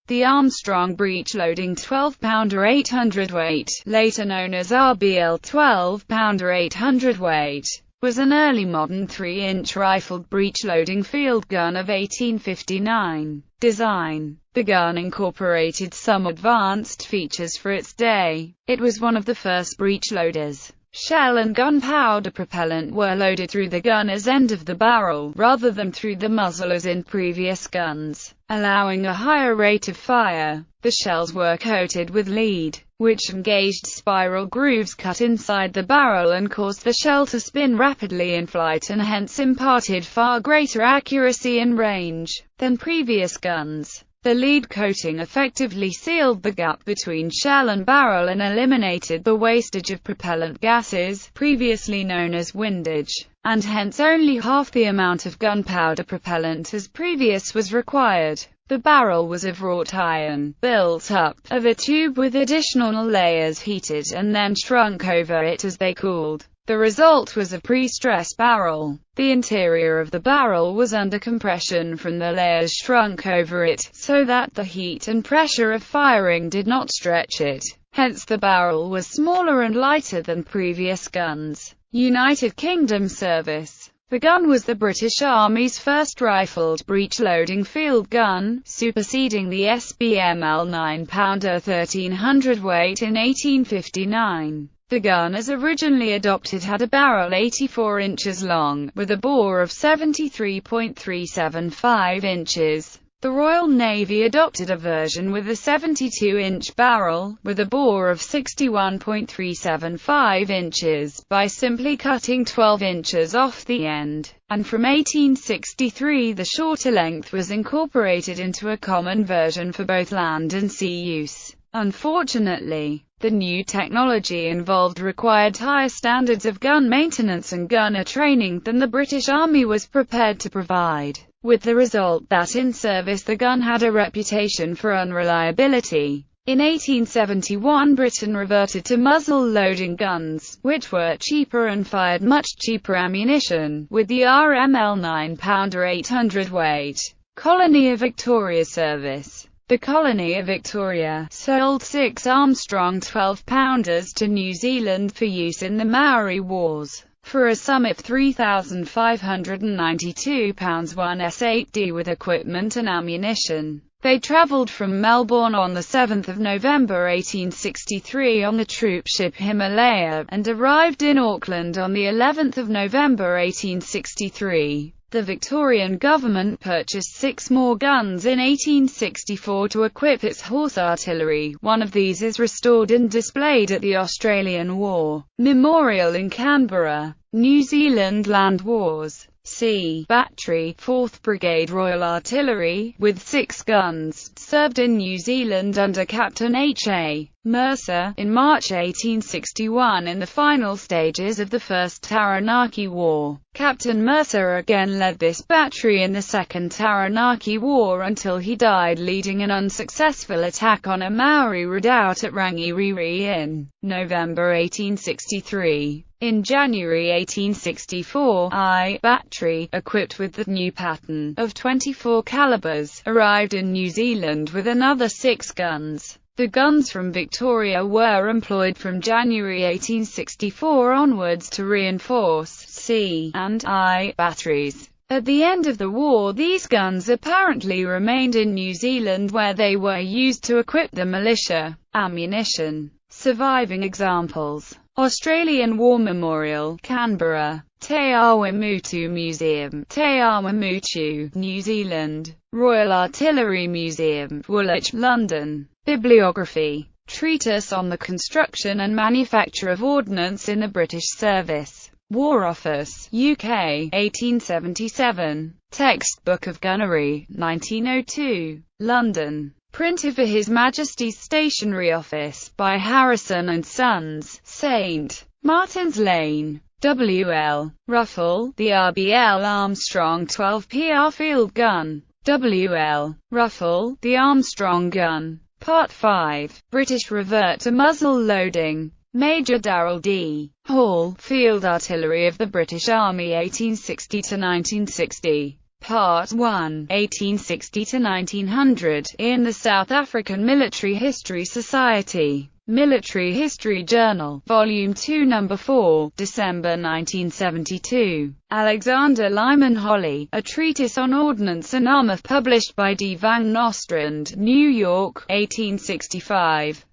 The Armstrong breech-loading 12-pounder 800 weight, later known as RBL 12-pounder 800 weight, was an early modern 3-inch rifled breech-loading field gun of 1859 design. The gun incorporated some advanced features for its day. It was one of the first breech-loaders. Shell and gunpowder propellant were loaded through the gunner's end of the barrel, rather than through the muzzle as in previous guns, allowing a higher rate of fire. The shells were coated with lead, which engaged spiral grooves cut inside the barrel and caused the shell to spin rapidly in flight, and hence imparted far greater accuracy and range than previous guns. The lead coating effectively sealed the gap between shell and barrel and eliminated the wastage of propellant gases, previously known as windage, and hence only half the amount of gunpowder propellant as previous was required. The barrel was of wrought iron, built up of a tube with additional layers heated and then shrunk over it as they cooled. The result was a pre-stressed barrel. The interior of the barrel was under compression from the layers shrunk over it, so that the heat and pressure of firing did not stretch it. Hence the barrel was smaller and lighter than previous guns. United Kingdom service. The gun was the British Army's first rifled breech-loading field gun, superseding the SBML 9-pounder 1300 weight in 1859. The gun as originally adopted had a barrel 84 inches long, with a bore of 73.375 inches. The Royal Navy adopted a version with a 72-inch barrel, with a bore of 61.375 inches, by simply cutting 12 inches off the end, and from 1863 the shorter length was incorporated into a common version for both land and sea use. Unfortunately, the new technology involved required higher standards of gun maintenance and gunner training than the British Army was prepared to provide, with the result that in service the gun had a reputation for unreliability. In 1871 Britain reverted to muzzle-loading guns, which were cheaper and fired much cheaper ammunition, with the RML 9-pounder 800 weight. Colony of Victoria service. The Colony of Victoria sold 6 Armstrong 12-pounders to New Zealand for use in the Maori Wars, for a sum of £3,592, one S8D with equipment and ammunition. They travelled from Melbourne on 7 November 1863 on the troop ship Himalaya, and arrived in Auckland on of November 1863. The Victorian government purchased 6 more guns in 1864 to equip its horse artillery. One of these is restored and displayed at the Australian War Memorial in Canberra. New Zealand Land Wars. C. Battery, 4th Brigade Royal Artillery, with 6 guns, served in New Zealand under Captain H.A. Mercer, in March 1861 in the final stages of the First Taranaki War. Captain Mercer again led this battery in the Second Taranaki War until he died leading an unsuccessful attack on a Maori redoubt at Rangiriri in November 1863. In January 1864, I battery, equipped with the new pattern of 24 calibers, arrived in New Zealand with another 6 guns. The guns from Victoria were employed from January 1864 onwards to reinforce C and I batteries. At the end of the war these guns apparently remained in New Zealand, where they were used to equip the militia. Ammunition. Surviving examples. Australian War Memorial, Canberra. Te Awamutu Museum, Te Awamutu, New Zealand. Royal Artillery Museum, Woolwich, London. Bibliography. Treatise on the construction and manufacture of ordnance in the British service. War Office, UK, 1877. Textbook of Gunnery, 1902. London. Printed for His Majesty's Stationery Office, by Harrison and Sons, St. Martin's Lane. W.L. Ruffle, the RBL Armstrong 12 PR field gun. W.L. Ruffle, the Armstrong gun. Part 5. British revert to muzzle loading. Major Darrell D. Hall, Field Artillery of the British Army 1860 to 1960. Part 1, 1860–1900, in the South African Military History Society. Military History Journal, Volume 2 No. 4, December 1972. Alexander Lyman Holly, A Treatise on Ordnance and Armor, published by D. Van Nostrand, New York, 1865.